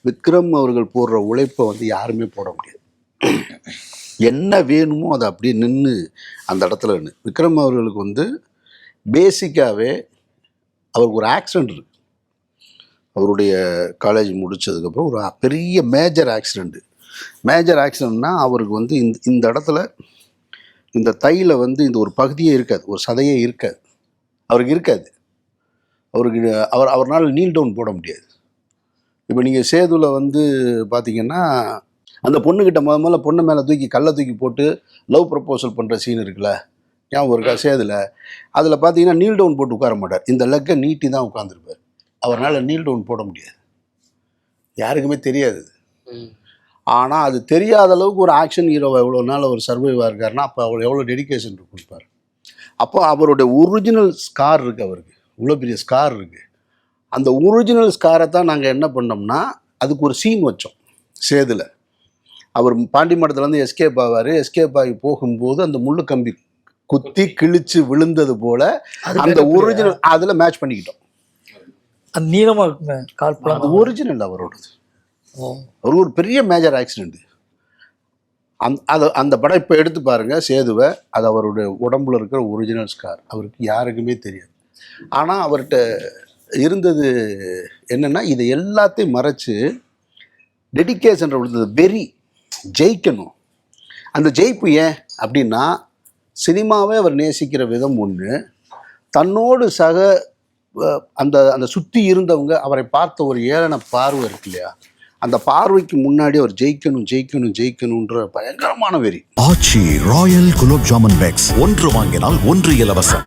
விக்ரம் அவர்கள் போடுற உழைப்பை வந்து யாருமே போட முடியாது. என்ன வேணுமோ அதை அப்படியே நின்று அந்த இடத்துல நின்று. விக்ரம் அவர்களுக்கு வந்து பேசிக்காகவே அவருக்கு ஒரு ஆக்சிடெண்ட் இருக்குது. அவருடைய காலேஜ் முடித்ததுக்கப்புறம் ஒரு பெரிய மேஜர் ஆக்சிடெண்ட்னா அவருக்கு வந்து இந்த இடத்துல இந்த தையில் வந்து இந்த ஒரு பகுதியே இருக்காது, ஒரு சதையே இருக்காது, அவருக்கு இருக்காது. அவரால் நீல் டவுன் போட முடியாது. இப்போ நீங்கள் சேதுவில் வந்து பார்த்தீங்கன்னா அந்த பொண்ணுக்கிட்ட முதல்ல பொண்ணு மேலே கல்லை தூக்கி போட்டு லவ் ப்ரப்போசல் பண்ணுற சீன் இருக்குல்ல, ஞாபகம் இருக்கா? சேதில் அதில் பார்த்தீங்கன்னா நீல் டவுன் போட்டு உட்கார மாட்டார், இந்த லெக்கை நீட்டி தான் உட்காந்துருப்பார். அவரால் நீல் டவுன் போட முடியாது, யாருக்குமே தெரியாது. ஆனால் அது தெரியாத அளவுக்கு ஒரு ஆக்ஷன் ஹீரோவை எவ்வளோ நாள் அவர் சர்வைவாக இருக்காருன்னா அப்போ அவர் எவ்வளோ டெடிக்கேஷன் கொடுப்பார். அப்போ அவருடைய ஒரிஜினல் ஸ்கார் இருக்குது, அவருக்கு இவ்வளோ பெரிய ஸ்கார் இருக்குது. அந்த ஒரிஜினல் ஸ்காரை தான் நாங்கள் என்ன பண்ணோம்னா அதுக்கு ஒரு சீன் வச்சோம். சேதில் அவர் பாண்டி மடத்துலேருந்து எஸ்கேப் ஆவார். எஸ்கேப் ஆகி போகும்போது அந்த முள்ளு கம்பி குத்தி கிழிச்சு விழுந்தது போல அந்த ஒரிஜினல் அதில் மேட்ச் பண்ணிக்கிட்டோம். அது நீளமாக இருக்குங்க கால்பலாம், அது ஒரிஜினல் அவரோடது. அவர் ஒரு பெரிய மேஜர் ஆக்சிடெண்ட். அந்த படம் இப்போ எடுத்து பாருங்கள் சேதுவை, அது அவருடைய உடம்புல இருக்கிற ஒரிஜினல் ஸ்கார், அவருக்கு யாருக்குமே தெரியாது. ஆனால் அவர்கிட்ட இருந்தது என்னென்னா இதை எல்லாத்தையும் மறைச்சு டெடிக்கேஷன் இருந்தது, வெறி, ஜெயிக்கணும். அந்த ஜெயிப்பு ஏன் அப்படின்னா சினிமாவே அவர் நேசிக்கிற விதம் ஒன்று, தன்னோடு சக அந்த அந்த சுற்றி இருந்தவங்க அவரை பார்த்த ஒரு ஏளன பார்வை இருக்கு இல்லையா, அந்த பார்வைக்கு முன்னாடி அவர் ஜெயிக்கணுன்ற பயங்கரமான வெறி. ஆச்சி ராயல் குலோப் ஜாமுன் பேக்ஸ் 1 வாங்கினால் 1 இலவசம்.